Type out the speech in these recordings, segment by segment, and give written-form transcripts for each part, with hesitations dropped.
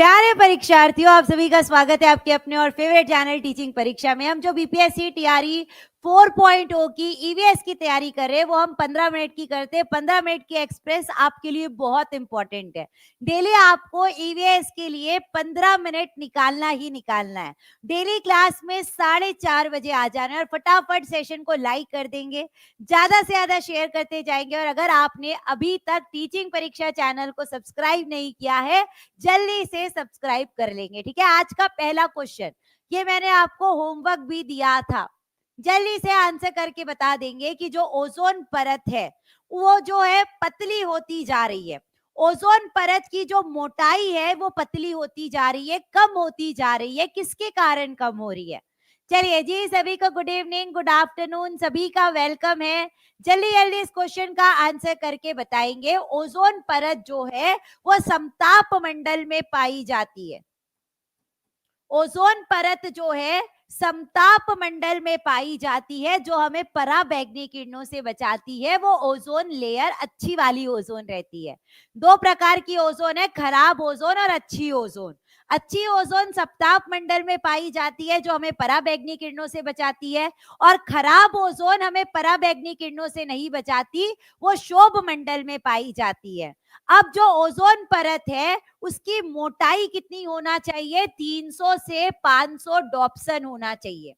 प्यारे परीक्षार्थियों, आप सभी का स्वागत है आपके अपने और फेवरेट चैनल टीचिंग परीक्षा में। हम जो बीपीएससी टीआरई 4.0 की ईवीएस की तैयारी कर रहे हैं वो हम 15 मिनट की करते हैं। 15 मिनट की एक्सप्रेस आपके लिए बहुत इंपॉर्टेंट है। डेली आपको ईवीएस के लिए 15 मिनट निकालना ही निकालना है। डेली क्लास में 4:30 बजे आ जाना है और फटाफट सेशन को लाइक कर देंगे, ज्यादा से ज्यादा शेयर करते जाएंगे। और अगर आपने अभी तक टीचिंग परीक्षा चैनल को सब्सक्राइब नहीं किया है, जल्दी से सब्सक्राइब कर लेंगे। ठीक है, आज का पहला क्वेश्चन, ये मैंने आपको होमवर्क भी दिया था, जल्दी से आंसर करके बता देंगे कि जो ओजोन परत है वो जो है पतली होती जा रही है। ओजोन परत की जो मोटाई है वो पतली होती जा रही है, कम होती जा रही है। किसके कारण कम हो रही है? चलिए जी, सभी को गुड इवनिंग, गुड आफ्टरनून, सभी का वेलकम है। जल्दी जल्दी इस क्वेश्चन का आंसर करके बताएंगे। ओजोन परत जो है वो समताप मंडल में पाई जाती है। ओजोन परत जो है समताप मंडल में पाई जाती है, जो हमें पराबैंगनी किरणों से बचाती है। वो ओजोन लेयर अच्छी वाली ओजोन रहती है। दो प्रकार की ओजोन है, खराब ओजोन और अच्छी ओजोन। अच्छी ओजोन सप्ताप मंडल में पाई जाती है, जो हमें पराबैंगनी किरणों से बचाती है। और खराब ओजोन हमें पराबैंगनी किरणों से नहीं बचाती, वो शोभ मंडल में पाई जाती है। अब जो ओजोन परत है उसकी मोटाई कितनी होना चाहिए? 300 से 500 डॉप्सन होना चाहिए।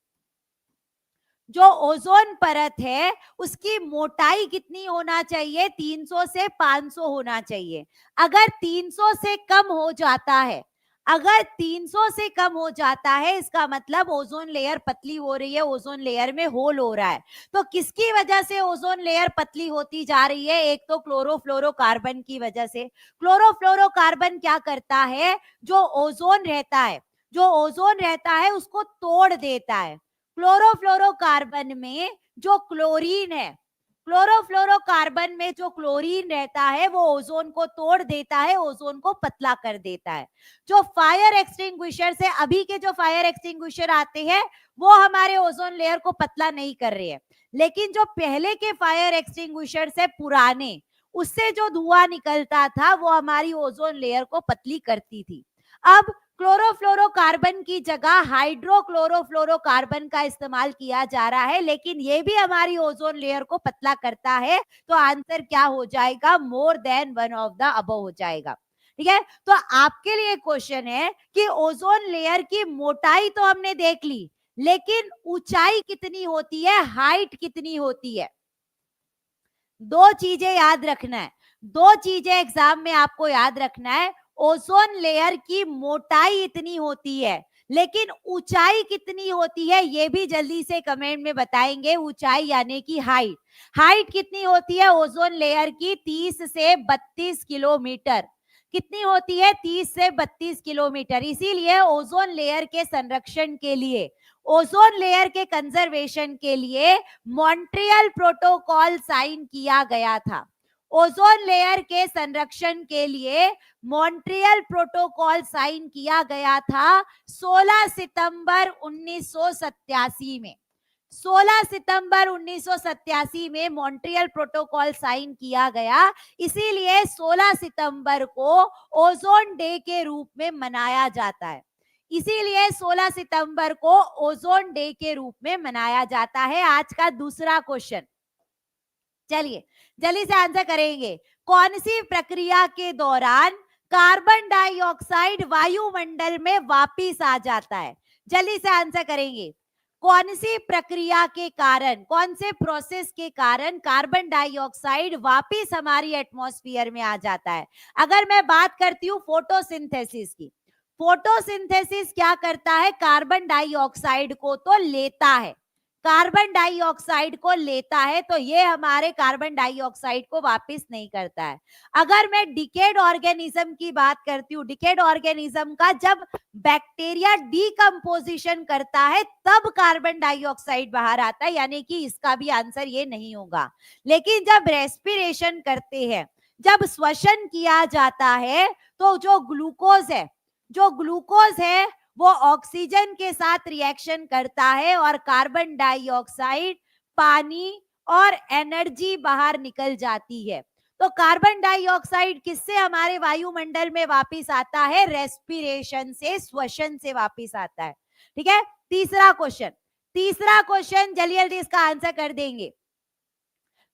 जो ओजोन परत है उसकी मोटाई कितनी होना चाहिए? 300 से 500 होना चाहिए। अगर 300 से कम हो जाता है, अगर 300 से कम हो जाता है, इसका मतलब ओजोन लेयर पतली हो रही है, ओजोन लेयर में होल हो रहा है। तो किसकी वजह से ओजोन लेयर पतली होती जा रही है? एक तो क्लोरोफ्लोरोकार्बन की वजह से। क्लोरोफ्लोरोकार्बन क्या करता है? जो ओजोन रहता है, जो ओजोन रहता है उसको तोड़ देता है। क्लोरोफ्लोरोकार्बन में जो क्लोरीन है, क्लोरोफ्लोरोकार्बन में जो क्लोरीन रहता है वो ओजोन को तोड़ देता है, ओजोन को पतला कर देता है। जो फायर एक्सटिंग्विशर से, अभी के जो फायर एक्सटिंग्विशर आते हैं वो हमारे ओजोन लेयर को पतला नहीं कर रहे हैं, लेकिन जो पहले के फायर एक्सटिंग्विशर से पुराने, उससे जो धुआं निकलता था वो हमारी ओजोन लेयर को पतली करती थी। अब क्लोरोफ्लोरोकार्बन की जगह हाइड्रोक्लोरोफ्लोरोकार्बन का इस्तेमाल किया जा रहा है, लेकिन ये भी हमारी ओजोन लेयर को पतला करता है। तो आंसर क्या हो जाएगा? More than one of the above हो जाएगा। ठीक है, तो आपके लिए क्वेश्चन है कि ओजोन लेयर की मोटाई तो हमने देख ली, लेकिन ऊंचाई कितनी होती है, हाइट कितनी होती है? दो चीजें याद रखना है, दो चीजें एग्जाम में आपको याद रखना है। ओजोन लेयर की मोटाई इतनी होती है, लेकिन ऊंचाई कितनी होती है ये भी जल्दी से कमेंट में बताएंगे। ऊंचाई यानी कि हाइट, हाइट कितनी होती है ओजोन लेयर की? 30 से 32 किलोमीटर। कितनी होती है? 30 से 32 किलोमीटर। इसीलिए ओजोन लेयर के संरक्षण के लिए, ओजोन लेयर के कंजर्वेशन के लिए मॉन्ट्रियल प्रोटोकॉल साइन किया गया था। ओजोन लेयर के संरक्षण के लिए मॉन्ट्रियल प्रोटोकॉल साइन किया गया था 16 सितंबर 1987 में। 16 सितंबर 1987 में मॉन्ट्रियल प्रोटोकॉल साइन किया गया, इसीलिए 16 सितंबर को ओजोन डे के रूप में मनाया जाता है। इसीलिए 16 सितंबर को ओजोन डे के रूप में मनाया जाता है। आज का दूसरा क्वेश्चन, चलिए जल्दी से आंसर करेंगे। कौन सी प्रक्रिया के दौरान कार्बन डाइऑक्साइड वायुमंडल में वापिस आ जाता है? जल्दी से आंसर करेंगे। कौन सी प्रक्रिया के कारण, कौन से प्रोसेस के कारण कार्बन डाइऑक्साइड वापिस हमारी एटमॉस्फेयर में आ जाता है? अगर मैं बात करती हूँ फोटोसिंथेसिस की, फोटोसिंथेसिस क्या करता है? कार्बन डाइऑक्साइड को तो लेता है, कार्बन डाइऑक्साइड को लेता है, तो ये हमारे कार्बन डाइऑक्साइड को वापस नहीं करता है। अगर मैं डिकेड ऑर्गेनिज्म की बात करती हूँ, डिकेड ऑर्गेनिज्म का जब बैक्टीरिया डीकंपोजिशन करता है तब कार्बन डाइऑक्साइड बाहर आता है, यानी कि इसका भी आंसर ये नहीं होगा। लेकिन जब रेस्पिरेशन करते हैं, जब श्वसन किया जाता है, तो जो ग्लूकोज है, जो ग्लूकोज है वो ऑक्सीजन के साथ रिएक्शन करता है और कार्बन डाइऑक्साइड, पानी और एनर्जी बाहर निकल जाती है। तो कार्बन डाइऑक्साइड किससे हमारे वायुमंडल में वापस आता है? रेस्पिरेशन से, श्वसन से वापस आता है। ठीक है, तीसरा क्वेश्चन जल्दी जल्दी इसका आंसर कर देंगे।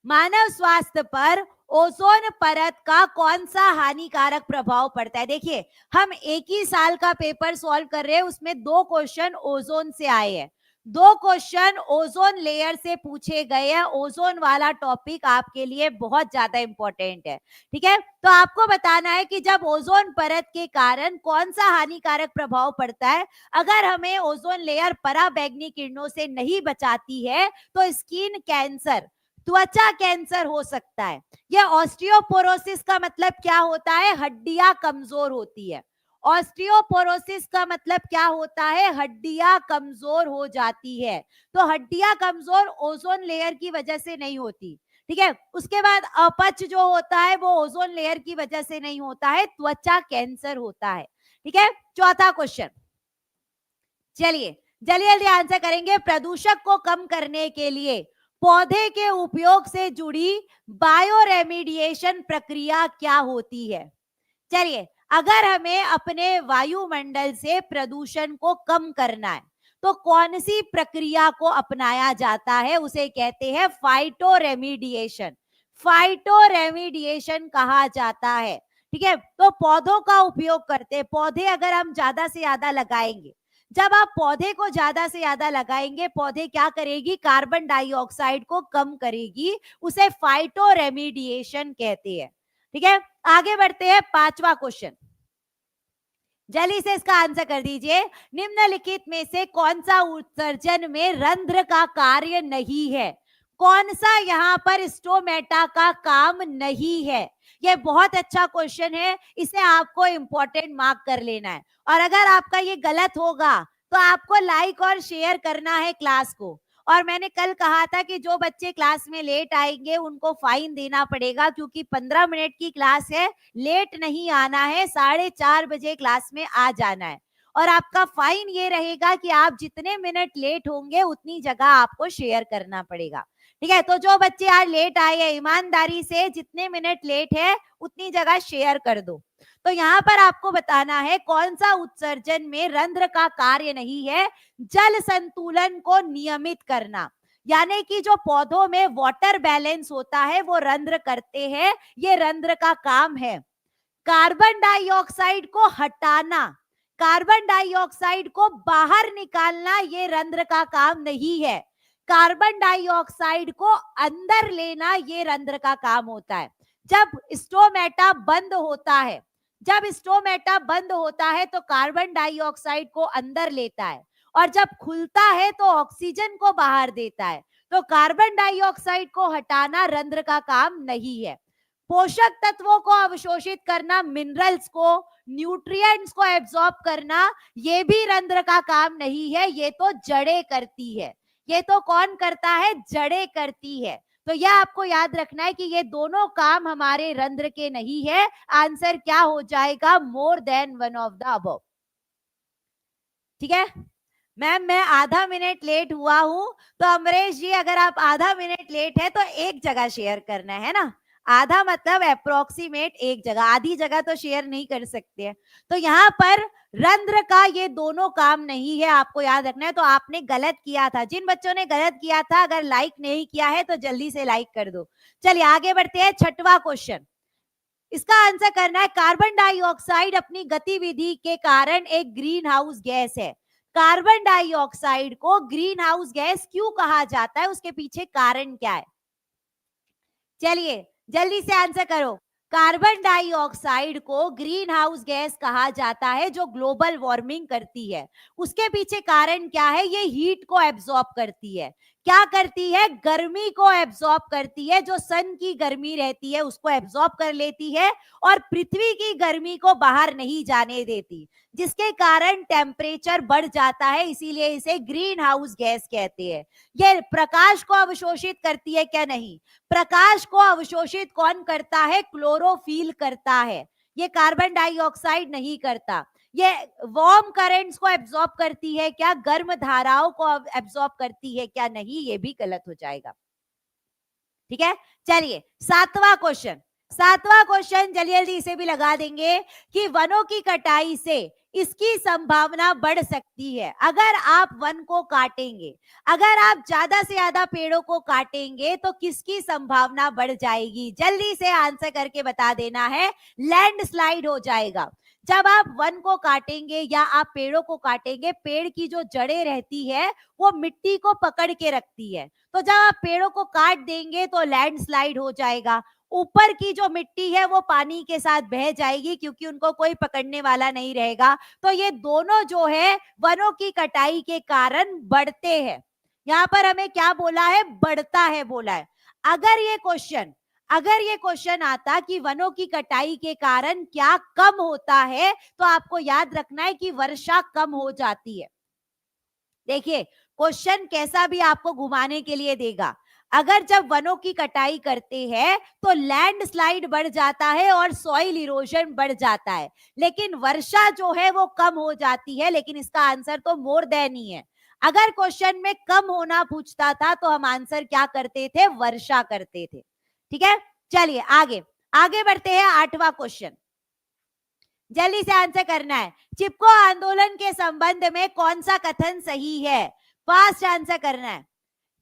मानव स्वास्थ्य पर ओजोन परत का कौन सा हानिकारक प्रभाव पड़ता है? देखिए, हम एक ही साल का पेपर सॉल्व कर रहे हैं, उसमें 2 क्वेश्चन ओजोन से आए हैं, 2 क्वेश्चन ओजोन लेयर से पूछे गए हैं। ओजोन वाला टॉपिक आपके लिए बहुत ज्यादा इंपॉर्टेंट है। ठीक है, तो आपको बताना है कि जब ओजोन परत के कारण कौन सा हानिकारक प्रभाव पड़ता है। अगर हमें ओजोन लेयर पराबैंगनी किरणों से नहीं बचाती है तो स्किन कैंसर, त्वचा कैंसर हो सकता है। यह ऑस्टियोपोरोसिस का मतलब क्या होता है? हड्डियां कमजोर होती है। ऑस्टियोपोरोसिस का मतलब क्या होता है? हड्डियां कमजोर हो जाती है। तो हड्डियां कमजोर ओजोन लेयर की वजह से नहीं होती। ठीक है, उसके बाद अपच जो होता है वो ओजोन लेयर की वजह से नहीं होता है, त्वचा कैंसर होता है। ठीक है, चौथा क्वेश्चन, चलिए जल्दी जल्दी आंसर करेंगे। प्रदूषक को कम करने के लिए पौधे के उपयोग से जुड़ी बायो रेमिडिएशन प्रक्रिया क्या होती है? चलिए, अगर हमें अपने वायुमंडल से प्रदूषण को कम करना है तो कौन सी प्रक्रिया को अपनाया जाता है? उसे कहते हैं फाइटो रेमिडिएशन। फाइटो रेमिडिएशन कहा जाता है। ठीक है, तो पौधों का उपयोग करते, पौधे अगर हम ज्यादा से ज्यादा लगाएंगे, जब आप पौधे को ज्यादा से ज्यादा लगाएंगे, पौधे क्या करेगी? कार्बन डाइऑक्साइड को कम करेगी, उसे फाइटो रेमिडिएशन कहते हैं। ठीक है, आगे बढ़ते हैं, पांचवा क्वेश्चन, जल्दी से इसका आंसर कर दीजिए। निम्नलिखित में से कौन सा उत्सर्जन में रंध्र का कार्य नहीं है? कौन सा यहाँ पर स्टोमेटा का काम नहीं है? ये बहुत अच्छा क्वेश्चन है, इसे आपको इंपॉर्टेंट मार्क कर लेना है। और अगर आपका ये गलत होगा तो आपको लाइक और शेयर करना है क्लास को। और मैंने कल कहा था कि जो बच्चे क्लास में लेट आएंगे उनको फाइन देना पड़ेगा, क्योंकि 15 मिनट की क्लास है, लेट नहीं आना है, 4:30 बजे क्लास में आ जाना है। और आपका फाइन ये रहेगा कि आप जितने मिनट लेट होंगे उतनी जगह आपको शेयर करना पड़ेगा। ठीक है, तो जो बच्चे आज लेट आए हैं, ईमानदारी से जितने मिनट लेट है उतनी जगह शेयर कर दो। तो यहाँ पर आपको बताना है कौन सा उत्सर्जन में रंध्र का कार्य नहीं है? जल संतुलन को नियमित करना, यानी कि जो पौधों में वाटर बैलेंस होता है वो रंध्र करते हैं, ये रंध्र का काम है। कार्बन डाइऑक्साइड को हटाना, कार्बन डाइऑक्साइड को बाहर निकालना, ये रंध्र का काम नहीं है। कार्बन डाइऑक्साइड को अंदर लेना, ये रंध्र का काम होता है। जब स्टोमेटा बंद होता है, जब स्टोमेटा बंद होता है तो कार्बन डाइऑक्साइड को अंदर लेता है, और जब खुलता है तो ऑक्सीजन को बाहर देता है। तो कार्बन डाइऑक्साइड को हटाना रंध्र का काम नहीं है। पोषक तत्वों को अवशोषित करना, मिनरल्स को, न्यूट्रिएंट्स को एब्जॉर्ब करना, ये भी रंध्र का काम नहीं है, ये तो जड़ें करती है। ये तो कौन करता है? जड़ें करती है। तो यह आपको याद रखना है कि ये दोनों काम हमारे रंध्र के नहीं है। आंसर क्या हो जाएगा? More than one of the above. ठीक है मैम, मैं आधा मिनट लेट हुआ हूं, तो अमरेश जी अगर आप आधा मिनट लेट है तो एक जगह शेयर करना है ना। आधा मतलब अप्रोक्सीमेट एक जगह, आधी जगह तो शेयर नहीं कर सकते हैं। तो यहाँ पर रंध्र का ये दोनों काम नहीं है, आपको याद रखना है। तो आपने गलत किया था, जिन बच्चों ने गलत किया था, अगर लाइक नहीं किया है तो जल्दी से लाइक कर दो। चलिए आगे बढ़ते हैं, छठवां क्वेश्चन, इसका आंसर करना है। कार्बन डाइऑक्साइड अपनी गतिविधि के कारण एक ग्रीन हाउस गैस है। कार्बन डाइऑक्साइड को ग्रीन हाउस गैस क्यों कहा जाता है? उसके पीछे कारण क्या है? चलिए जल्दी से आंसर करो। कार्बन डाइऑक्साइड को ग्रीन हाउस गैस कहा जाता है जो ग्लोबल वार्मिंग करती है। उसके पीछे कारण क्या है? ये हीट को एब्जॉर्ब करती है। क्या करती है? गर्मी को एब्जॉर्ब करती है। जो सन की गर्मी रहती है उसको एब्जॉर्ब कर लेती है और पृथ्वी की गर्मी को बाहर नहीं जाने देती, जिसके कारण टेम्परेचर बढ़ जाता है। इसीलिए इसे ग्रीन हाउस गैस कहते हैं। ये प्रकाश को अवशोषित करती है क्या? नहीं। प्रकाश को अवशोषित कौन करता है? क्लोरोफिल करता है। ये कार्बन डाइऑक्साइड नहीं करता। ये वार्म करंट्स को एब्जॉर्ब करती है क्या? गर्म धाराओं को एब्जॉर्ब करती है क्या? नहीं, ये भी गलत हो जाएगा। ठीक है, चलिए सातवां क्वेश्चन, 7वां क्वेश्चन जल्दी जल्दी इसे भी लगा देंगे कि वनों की कटाई से इसकी संभावना बढ़ सकती है। अगर आप वन को काटेंगे, अगर आप ज्यादा से ज्यादा पेड़ों को काटेंगे तो किसकी संभावना बढ़ जाएगी? जल्दी से आंसर करके बता देना है। लैंडस्लाइड हो जाएगा। जब आप वन को काटेंगे या आप पेड़ों को काटेंगे, पेड़ की जो जड़ें रहती है वो मिट्टी को पकड़ के रखती है। तो जब आप पेड़ों को काट देंगे तो लैंडस्लाइड हो जाएगा। ऊपर की जो मिट्टी है वो पानी के साथ बह जाएगी क्योंकि उनको कोई पकड़ने वाला नहीं रहेगा। तो ये दोनों जो है वनों की कटाई के कारण बढ़ते हैं। यहाँ पर हमें क्या बोला है? बढ़ता है बोला है। अगर ये क्वेश्चन आता कि वनों की कटाई के कारण क्या कम होता है, तो आपको याद रखना है कि वर्षा कम हो जाती है। देखिए, क्वेश्चन कैसा भी आपको घुमाने के लिए देगा। अगर जब वनों की कटाई करते हैं तो लैंडस्लाइड बढ़ जाता है और सॉइल इरोजन बढ़ जाता है, लेकिन वर्षा जो है वो कम हो जाती है। लेकिन इसका आंसर तो मोर देन ही है। अगर क्वेश्चन में कम होना पूछता था तो हम आंसर क्या करते थे? वर्षा करते थे। ठीक है, चलिए आगे आगे बढ़ते हैं। 8वां क्वेश्चन जल्दी से आंसर करना है। चिपको आंदोलन के संबंध में कौन सा कथन सही है? फास्ट आंसर करना है।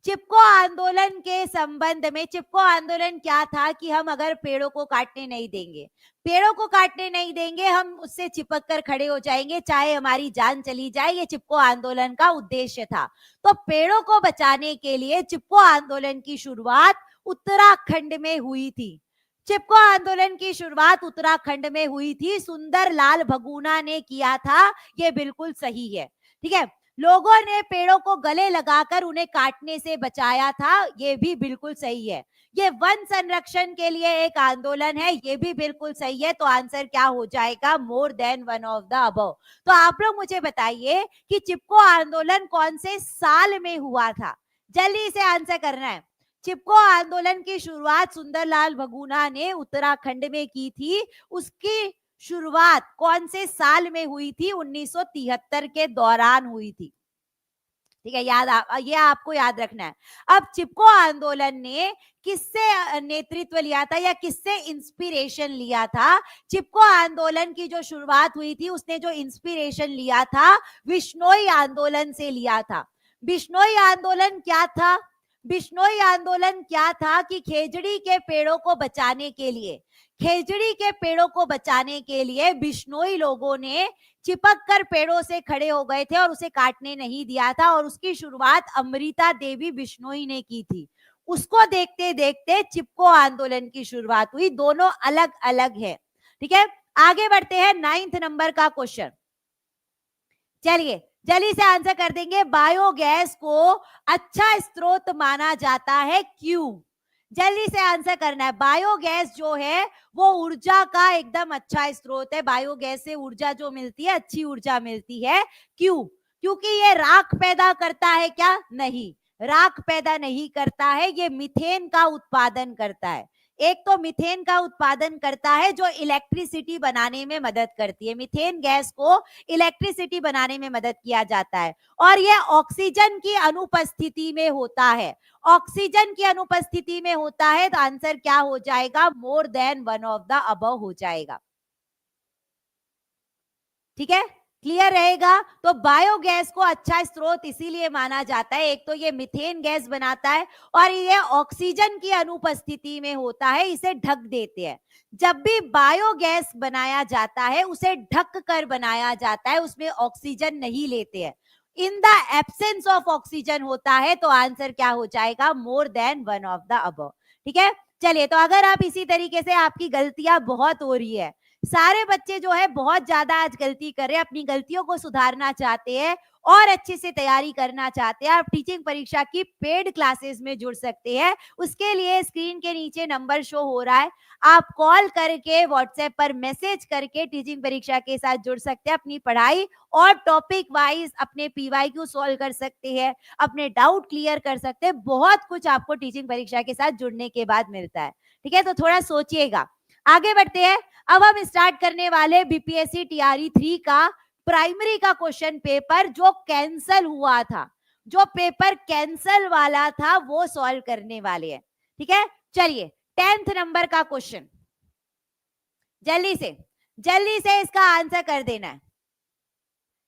चिपको आंदोलन के संबंध में, चिपको आंदोलन क्या था कि हम अगर पेड़ों को काटने नहीं देंगे, पेड़ों को काटने नहीं देंगे, हम उससे चिपक कर खड़े हो जाएंगे चाहे हमारी जान चली जाए। ये चिपको आंदोलन का उद्देश्य था। तो पेड़ों को बचाने के लिए चिपको आंदोलन की शुरुआत उत्तराखंड में हुई थी। चिपको आंदोलन की शुरुआत उत्तराखंड में हुई थी, सुंदर लाल भगुना ने किया था। ये बिल्कुल सही है। ठीक है, लोगों ने पेड़ों को गले लगाकर उन्हें काटने से बचाया था। ये भी बिल्कुल सही है। ये वन संरक्षण के लिए एक आंदोलन है। ये भी बिल्कुल सही है। तो आंसर क्या हो जाएगा? More than one of the above. तो आप लोग मुझे बताइए कि चिपको आंदोलन कौन से साल में हुआ था? जल्दी से आंसर करना है। चिपको आंदोलन की शुरुआत सुंदरलाल भगुना ने उत्तराखंड में की थी। उसकी शुरुआत कौन से साल में हुई थी? 1973 के दौरान हुई थी। ठीक है, ये आपको याद रखना है। अब चिपको आंदोलन ने किससे नेतृत्व लिया था या किससे इंस्पिरेशन लिया था? चिपको आंदोलन की जो शुरुआत हुई थी उसने जो इंस्पिरेशन लिया था बिश्नोई आंदोलन से लिया था। बिश्नोई आंदोलन क्या था? बिश्नोई आंदोलन क्या था कि खेजड़ी के पेड़ों को बचाने के लिए, खेजड़ी के पेड़ों को बचाने के लिए बिश्नोई लोगों ने चिपक कर पेड़ों से खड़े हो गए थे और उसे काटने नहीं दिया था। और उसकी शुरुआत अमृता देवी बिश्नोई ने की थी। उसको देखते देखते चिपको आंदोलन की शुरुआत हुई। दोनों अलग अलग है। ठीक है, आगे बढ़ते हैं। 9th नंबर का क्वेश्चन, चलिए जल्दी से आंसर कर देंगे। बायोगैस को अच्छा स्रोत माना जाता है, क्यों? जल्दी से आंसर करना है। बायोगैस जो है वो ऊर्जा का एकदम अच्छा स्रोत है। बायोगैस से ऊर्जा जो मिलती है, अच्छी ऊर्जा मिलती है। क्यों? क्योंकि ये राख पैदा करता है क्या? नहीं, राख पैदा नहीं करता है। ये मीथेन का उत्पादन करता है। एक तो मीथेन का उत्पादन करता है जो इलेक्ट्रिसिटी बनाने में मदद करती है। मीथेन गैस को इलेक्ट्रिसिटी बनाने में मदद किया जाता है और यह ऑक्सीजन की अनुपस्थिति में होता है। ऑक्सीजन की अनुपस्थिति में होता है। तो आंसर क्या हो जाएगा? More than one of the above हो जाएगा। ठीक है, क्लियर रहेगा। तो बायोगैस को अच्छा स्रोत इसीलिए माना जाता है, एक तो ये मीथेन गैस बनाता है और ये ऑक्सीजन की अनुपस्थिति में होता है, इसे ढक देते हैं। जब भी बायोगैस बनाया जाता है उसे ढक कर बनाया जाता है, उसमें ऑक्सीजन नहीं लेते हैं। In the absence of oxygen होता है। तो आंसर क्या हो जाएगा? More than one of the above. ठीक है, चलिए तो अगर आप इसी तरीके से, आपकी गलतियां बहुत हो रही है, सारे बच्चे जो है बहुत ज्यादा आज गलती कर रहे हैं, अपनी गलतियों को सुधारना चाहते हैं और अच्छे से तैयारी करना चाहते हैं, आप टीचिंग परीक्षा की पेड क्लासेस में जुड़ सकते हैं। उसके लिए स्क्रीन के नीचे नंबर शो हो रहा है, आप कॉल करके, व्हाट्सएप पर मैसेज करके टीचिंग परीक्षा के साथ जुड़ सकते हैं। अपनी पढ़ाई और टॉपिक वाइज अपने PYQ सॉल्व कर सकते हैं, अपने डाउट क्लियर कर सकते हैं। बहुत कुछ आपको टीचिंग परीक्षा के साथ जुड़ने के बाद मिलता है। ठीक है, तो थोड़ा सोचिएगा। आगे बढ़ते हैं। अब हम स्टार्ट करने वाले BPSC TRE 3 का प्राइमरी का क्वेश्चन पेपर जो कैंसल हुआ था, जो पेपर कैंसल वाला था वो सॉल्व करने वाले हैं। ठीक है, चलिए 10th नंबर का क्वेश्चन, जल्दी से इसका आंसर कर देना है,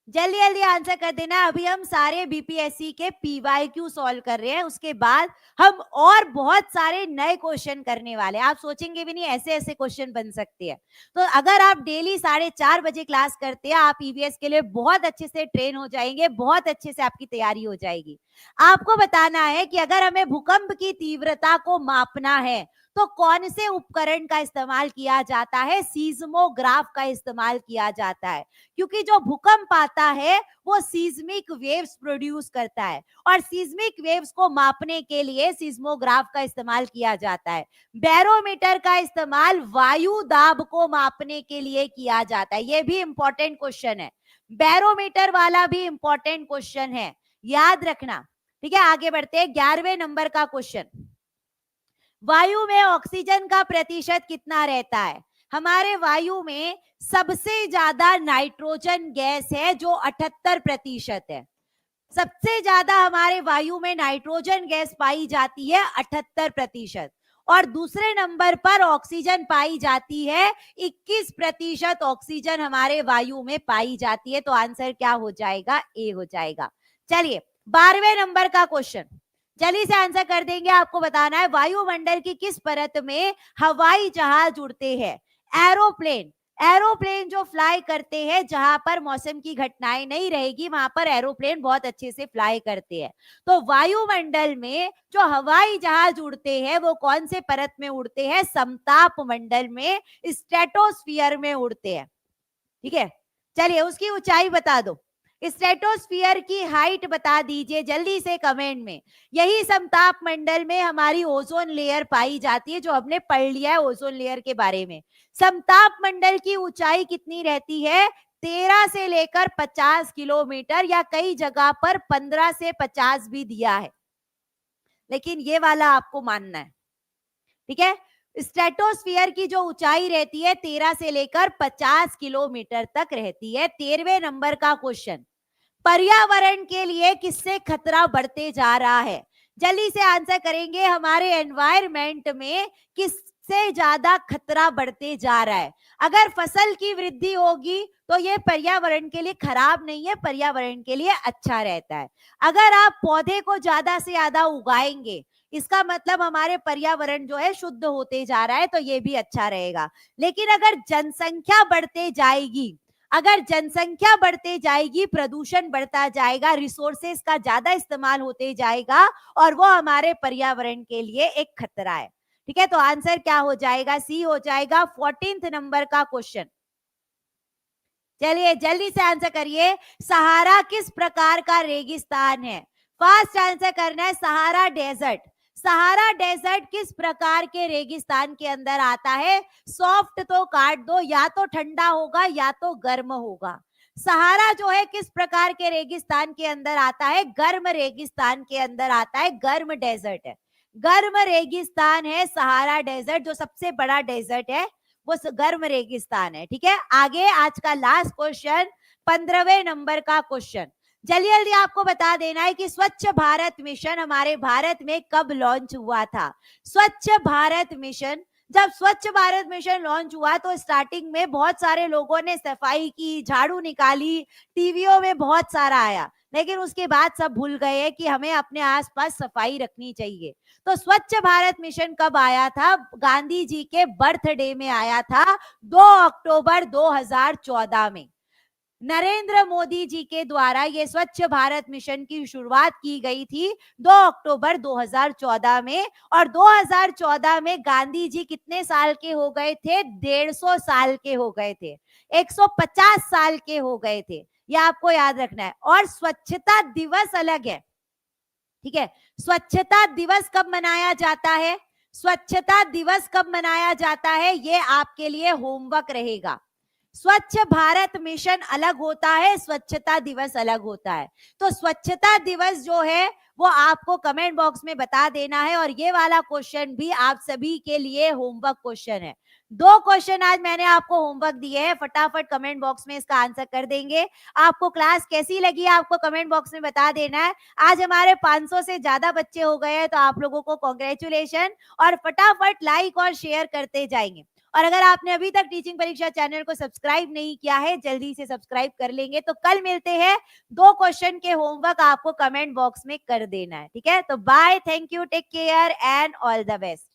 जल्दी जल्दी आंसर कर देना। अभी हम सारे बीपीएससी के पीवाईक्यू सॉल्व कर रहे हैं, उसके बाद हम और बहुत सारे नए क्वेश्चन करने वाले हैं। आप सोचेंगे भी नहीं ऐसे ऐसे क्वेश्चन बन सकते हैं। तो अगर आप डेली 4:30 बजे क्लास करते हैं, आप ईवीएस के लिए बहुत अच्छे से ट्रेन हो जाएंगे, बहुत अच्छे से आपकी तैयारी हो जाएगी। आपको बताना है कि अगर हमें भूकंप की तीव्रता को मापना है तो कौन से उपकरण का इस्तेमाल किया जाता है? सीज्मोग्राफ का इस्तेमाल किया जाता है, क्योंकि जो भूकंप आता है वो सीज्मिक वेव्स प्रोड्यूस करता है और सीज्मिक वेव्स को मापने के लिए सीज्मोग्राफ का इस्तेमाल किया जाता है। बैरोमीटर का इस्तेमाल वायु दाब को मापने के लिए किया जाता है। ये भी इंपॉर्टेंट क्वेश्चन है, बैरोमीटर वाला भी इंपॉर्टेंट क्वेश्चन है, याद रखना। ठीक है, आगे बढ़ते हैं। 11वें नंबर का क्वेश्चन, वायु में ऑक्सीजन का प्रतिशत कितना रहता है? हमारे वायु में सबसे ज्यादा नाइट्रोजन गैस है जो 78% है। सबसे ज्यादा हमारे वायु में नाइट्रोजन गैस पाई जाती है 78%, और दूसरे नंबर पर ऑक्सीजन पाई जाती है 21% ऑक्सीजन हमारे वायु में पाई जाती है। तो आंसर क्या हो जाएगा? ए हो जाएगा। चलिए 12वें नंबर का क्वेश्चन जल्दी से आंसर कर देंगे। आपको बताना है वायुमंडल की किस परत में हवाई जहाज उड़ते हैं? एरोप्लेन। एरोप्लेन जो फ्लाई करते हैं, जहां पर मौसम की घटनाएं नहीं रहेगी वहां पर एरोप्लेन बहुत अच्छे से फ्लाई करते हैं। तो वायुमंडल में जो हवाई जहाज उड़ते हैं वो कौन से परत में उड़ते हैं? समताप मंडल में, स्ट्रेटोस्फियर में उड़ते हैं। ठीक है, चलिए उसकी ऊंचाई बता दो, स्ट्रेटोस्फियर की हाइट बता दीजिए जल्दी से कमेंट में। यही समताप मंडल में हमारी ओजोन लेयर पाई जाती है, जो हमने पढ़ लिया है ओजोन लेयर के बारे में। समताप मंडल की ऊंचाई कितनी रहती है? 13 से लेकर 50 किलोमीटर, या कई जगह पर 15 से 50 भी दिया है, लेकिन ये वाला आपको मानना है। ठीक है, स्ट्रेटोस्फियर की जो ऊंचाई रहती है 13 से लेकर 50 किलोमीटर तक रहती है। 13वें नंबर का क्वेश्चन, पर्यावरण के लिए किससे खतरा बढ़ते जा रहा है? जल्दी से आंसर करेंगे। हमारे एनवायरमेंट में किससे ज्यादा खतरा बढ़ते जा रहा है? अगर फसल की वृद्धि होगी तो ये पर्यावरण के लिए खराब नहीं है, पर्यावरण के लिए अच्छा रहता है। अगर आप पौधे को ज्यादा से ज्यादा उगाएंगे, इसका मतलब हमारे पर्यावरण जो है शुद्ध होते जा रहा है, तो ये भी अच्छा रहेगा। लेकिन अगर जनसंख्या बढ़ते जाएगी, अगर जनसंख्या बढ़ते जाएगी, प्रदूषण बढ़ता जाएगा, रिसोर्सेस का ज्यादा इस्तेमाल होते जाएगा, और वो हमारे पर्यावरण के लिए एक खतरा है। ठीक है, तो आंसर क्या हो जाएगा? सी हो जाएगा। 14th नंबर का क्वेश्चन, चलिए जल्दी से आंसर करिए। सहारा किस प्रकार का रेगिस्तान है? फास्ट आंसर करना है। Sahara desert. सहारा डेजर्ट किस प्रकार के रेगिस्तान के अंदर आता है? सॉफ्ट तो काट दो, या तो ठंडा होगा या तो गर्म होगा। सहारा जो है किस प्रकार के रेगिस्तान के अंदर आता है? गर्म रेगिस्तान के अंदर आता है, गर्म डेजर्ट है, गर्म रेगिस्तान है सहारा डेजर्ट। जो सबसे बड़ा डेजर्ट है वो गर्म रेगिस्तान है। ठीक है, आगे आज का लास्ट क्वेश्चन, 15वें नंबर का क्वेश्चन, जल्दी जल्दी आपको बता देना है कि स्वच्छ भारत मिशन हमारे भारत में कब लॉन्च हुआ था? स्वच्छ भारत मिशन, जब स्वच्छ भारत मिशन लॉन्च हुआ तो स्टार्टिंग में बहुत सारे लोगों ने सफाई की, झाड़ू निकाली, टीवियों में बहुत सारा आया, लेकिन उसके बाद सब भूल गए कि हमें अपने आसपास सफाई रखनी चाहिए। तो स्वच्छ भारत मिशन कब आया था? गांधी जी के बर्थडे में आया था, 2 अक्टूबर 2014 में। नरेंद्र मोदी जी के द्वारा ये स्वच्छ भारत मिशन की शुरुआत की गई थी 2 अक्टूबर 2014 में। और 2014 में गांधी जी कितने साल के हो गए थे? 150 साल के हो गए थे, 150 साल के हो गए थे, ये आपको याद रखना है। और स्वच्छता दिवस अलग है। ठीक है, स्वच्छता दिवस कब मनाया जाता है? स्वच्छता दिवस कब मनाया जाता है, ये आपके लिए होमवर्क रहेगा। स्वच्छ भारत मिशन अलग होता है, स्वच्छता दिवस अलग होता है। तो स्वच्छता दिवस जो है वो आपको कमेंट बॉक्स में बता देना है, और ये वाला क्वेश्चन भी आप सभी के लिए होमवर्क क्वेश्चन है। 2 क्वेश्चन आज मैंने आपको होमवर्क दिए हैं, फटाफट कमेंट बॉक्स में इसका आंसर कर देंगे। आपको क्लास कैसी लगी आपको कमेंट बॉक्स में बता देना है। आज हमारे 500 से ज्यादा बच्चे हो गए हैं, तो आप लोगों को कॉन्ग्रेचुलेशन, और फटाफट लाइक और शेयर करते जाएंगे। और अगर आपने अभी तक टीचिंग परीक्षा चैनल को सब्सक्राइब नहीं किया है, जल्दी से सब्सक्राइब कर लेंगे। तो कल मिलते हैं, 2 क्वेश्चन के होमवर्क आपको कमेंट बॉक्स में कर देना है, ठीक है? तो bye, thank you, take care and all the best.